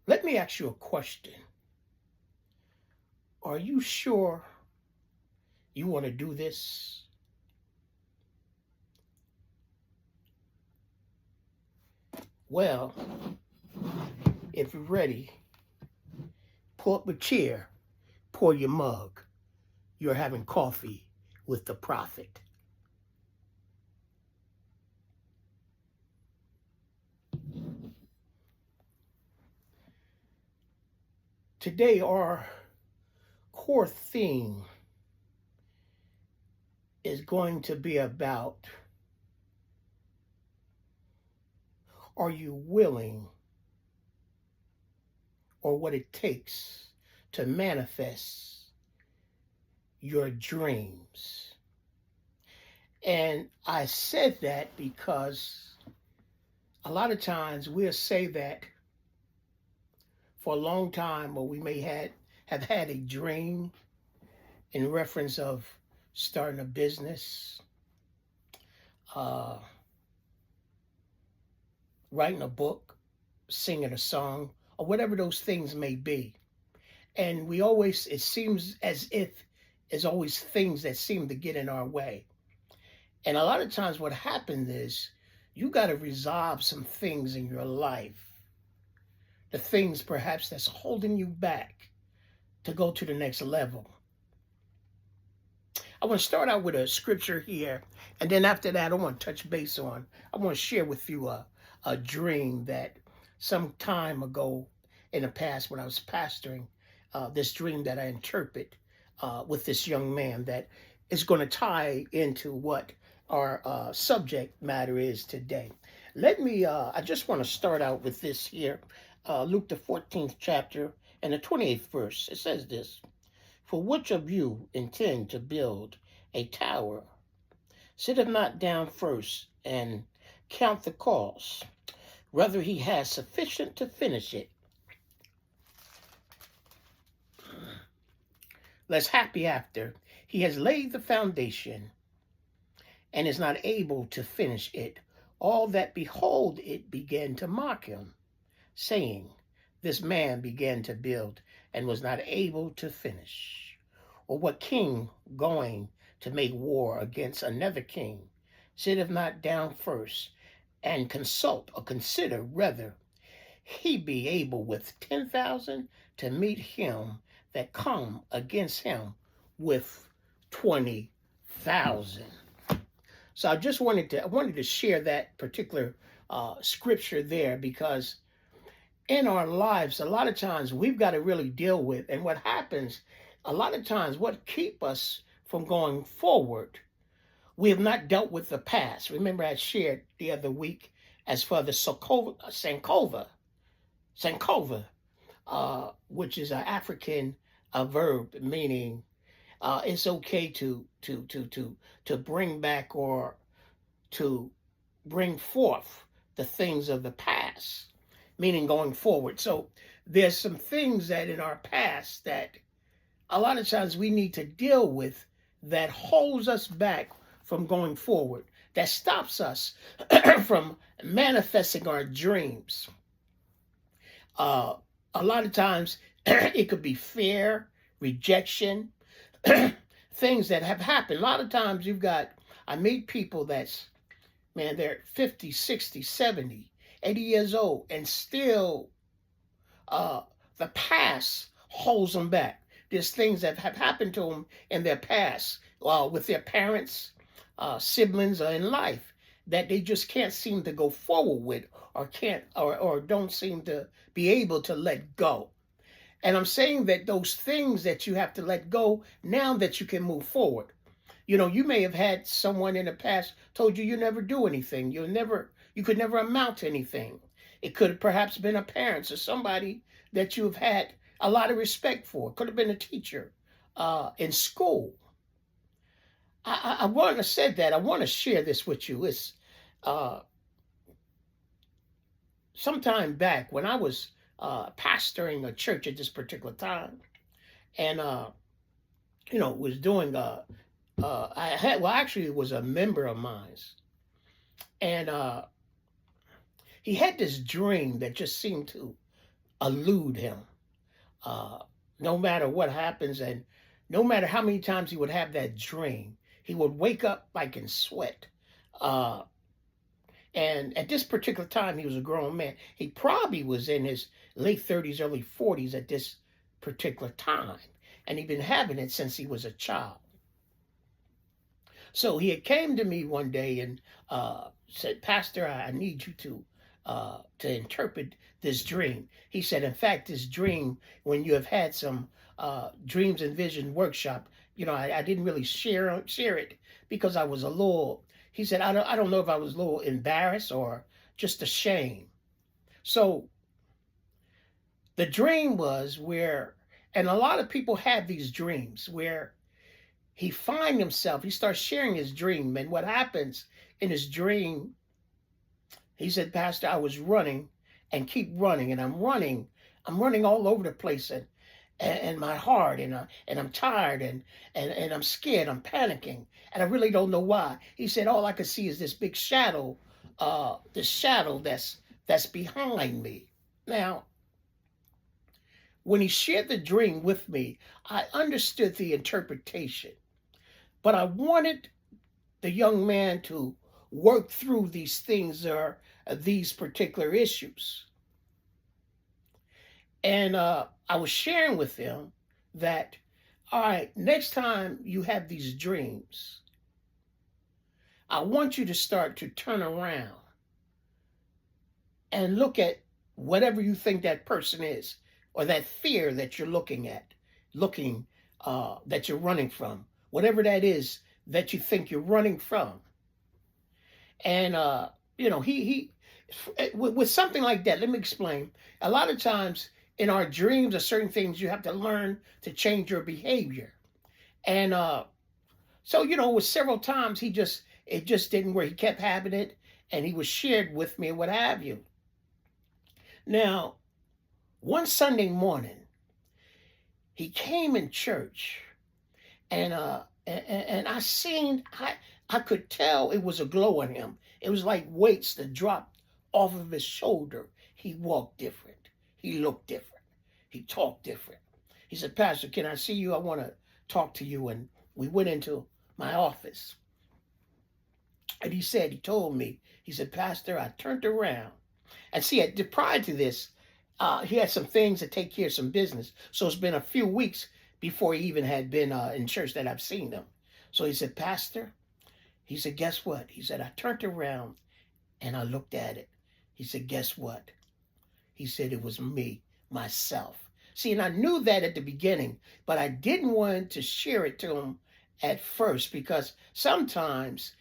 Let me ask you a question. Are you sure you want to do this? Well, if you're ready, pull up a chair, pour your mug. You're having coffee with the prophet. Today, our core theme is going to be about, are you willing, or what it takes to manifest your dreams? And I said that because a lot of times we'll say that for a long time, or we may have had a dream in reference of starting a business, uh, writing a book, singing a song, or whatever those things may be. And we always, it seems as if there's always things that seem to get in our way. And a lot of times what happens is you got to resolve some things in your life, the things perhaps that's holding you back to go to the next level. I want to start out with a scripture here, and then after that, I want to touch base on, I want to share with you a dream that some time ago in the past when I was pastoring, this dream that I interpret with this young man that is going to tie into what our subject matter is today. I just want to start out with this here. Luke, the 14th chapter and the 28th verse. It says this: For which of you intend to build a tower, sitteth not down first and count the cost, whether he has sufficient to finish it? Less happy after he has laid the foundation and is not able to finish it, all that behold it began to mock him, saying, This man began to build and was not able to finish. Or what king going to make war against another king sitteth not down first and consult or consider whether he be able with 10,000 to meet him that come against him with 20,000? So I wanted to share that particular scripture there, because in our lives, a lot of times we've got to really deal with, and what happens, a lot of times what keep us from going forward, we have not dealt with the past. Remember I shared the other week as for the Sankova, which is an African verb meaning it's okay to bring back or to bring forth the things of the past, meaning going forward. So there's some things that in our past that a lot of times we need to deal with that holds us back from going forward, that stops us from manifesting our dreams. A lot of times it could be fear, rejection, things that have happened. A lot of times I meet people that's, man, they're 50, 60, 70, 80 years old, and still the past holds them back. There's things that have happened to them in their past with their parents, siblings, or in life that they just can't seem to go forward with, or can't or don't seem to be able to let go. And I'm saying that those things that you have to let go now that you can move forward. You know, you may have had someone in the past told you never do anything. You could never amount to anything. It could have perhaps been a parent or somebody that you have had a lot of respect for. It could have been a teacher in school. I want to say that. I want to share this with you. It's sometime back when I was pastoring a church at this particular time, and was doing it was a member of mine, and he had this dream that just seemed to elude him. Uh, no matter what happens, and no matter how many times he would have that dream, he would wake up like in sweat. Uh, and at this particular time, he was a grown man. He probably was in his late 30s, early 40s at this particular time. And he'd been having it since he was a child. So he had came to me one day and said, Pastor, I need you to interpret this dream. He said, in fact, this dream, when you have had some dreams and vision workshop, I didn't really share it because I was a little, he said, I don't know if I was a little embarrassed or just ashamed. So the dream was where, and a lot of people have these dreams where he he starts sharing his dream. And what happens in his dream, he said, Pastor, I was running and keep running, and I'm running all over the place, and my heart, and I'm tired, and I'm scared, I'm panicking, and I really don't know why. He said, all I could see is this big shadow, this shadow that's behind me. Now, when he shared the dream with me, I understood the interpretation, but I wanted the young man to work through these things or these particular issues. And I was sharing with him that, all right, next time you have these dreams, I want you to start to turn around and look at whatever you think that person is, or that fear that you're that you're running from, whatever that is that you think you're running from. And he with something like that, let me explain. A lot of times in our dreams or certain things, you have to learn to change your behavior. And so with several times it just didn't work. He kept having it, and he was shared with me and what have you. Now, one Sunday morning, he came in church, and I could tell it was a glow on him. It was like weights that dropped off of his shoulder. He walked different. He looked different. He talked different. He said, Pastor, can I see you? I want to talk to you. And we went into my office. And he told me, he said, Pastor, I turned around. And see, prior to this, he had some things to take care of, some business. So it's been a few weeks before he even had been in church that I've seen him. So he said, Pastor, he said, guess what? He said, I turned around and I looked at it. He said, guess what? He said, it was me, myself. See, and I knew that at the beginning, but I didn't want to share it to him at first, because sometimes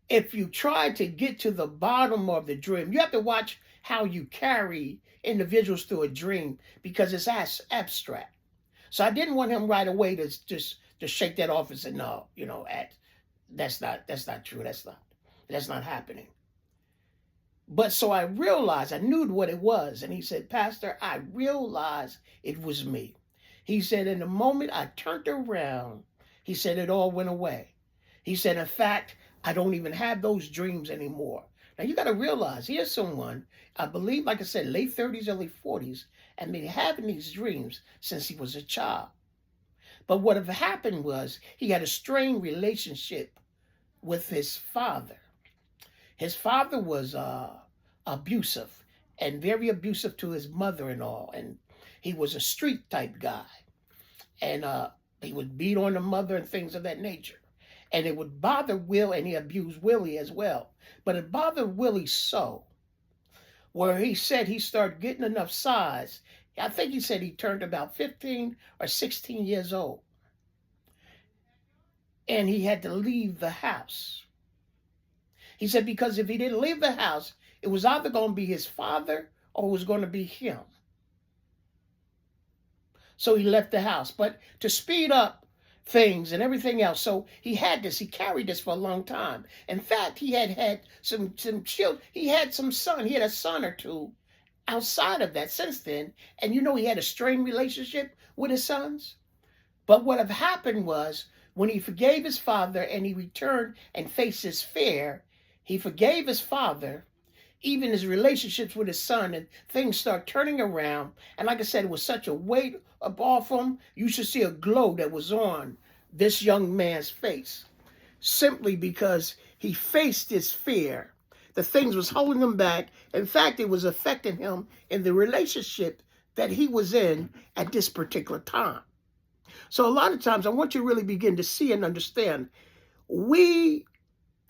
if you try to get to the bottom of the dream, you have to watch how you carry individuals through a dream, because it's abstract. So I didn't want him right away to just shake that off and say, no, that's not true. That's not happening. But so I realized, I knew what it was. And he said, Pastor, I realized it was me. He said, in the moment I turned around, he said, it all went away. He said, in fact, I don't even have those dreams anymore. Now you got to realize, here's someone, I believe, like I said, late 30s, early 40s, and been having these dreams since he was a child. But what had happened was he had a strained relationship with his father. His father was abusive, and very abusive to his mother and all. And he was a street type guy. And he would beat on the mother and things of that nature. And it would bother Will, and he abused Willie as well. But it bothered Willie so, where he said he started getting enough size. I think he said he turned about 15 or 16 years old. And he had to leave the house. He said because if he didn't leave the house, it was either going to be his father or it was going to be him. So he left the house. But to speed up things and everything else, so he carried this for a long time. In fact, he had some children. He had some son. He had a son or two outside of that since then. And he had a strained relationship with his sons. But what had happened was, when he forgave his father and he returned and faced his fear, he forgave his father, even his relationships with his son, and things start turning around. And like I said, it was such a weight up off him. You should see a glow that was on this young man's face, simply because he faced his fear. The things was holding him back. In fact, it was affecting him in the relationship that he was in at this particular time. So a lot of times I want you to really begin to see and understand, we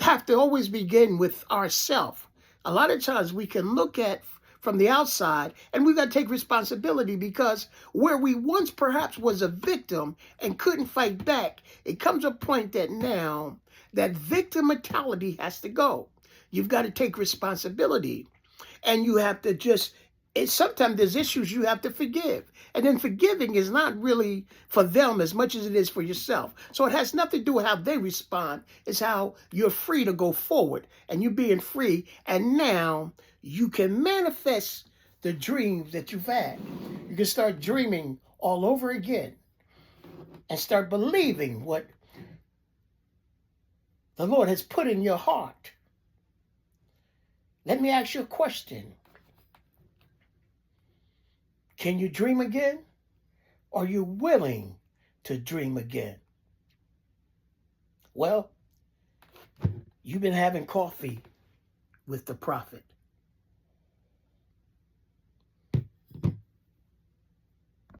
have to always begin with ourselves. A lot of times we can look at from the outside, and we've got to take responsibility, because where we once perhaps was a victim and couldn't fight back, it comes a point that now that victim mentality has to go. You've got to take responsibility, and you have to just, sometimes there's issues you have to forgive. And then forgiving is not really for them as much as it is for yourself. So it has nothing to do with how they respond. It's how you're free to go forward, and you being free. And now you can manifest the dreams that you've had. You can start dreaming all over again and start believing what the Lord has put in your heart. Let me ask you a question. Can you dream again? Are you willing to dream again? Well, you've been having coffee with the prophet.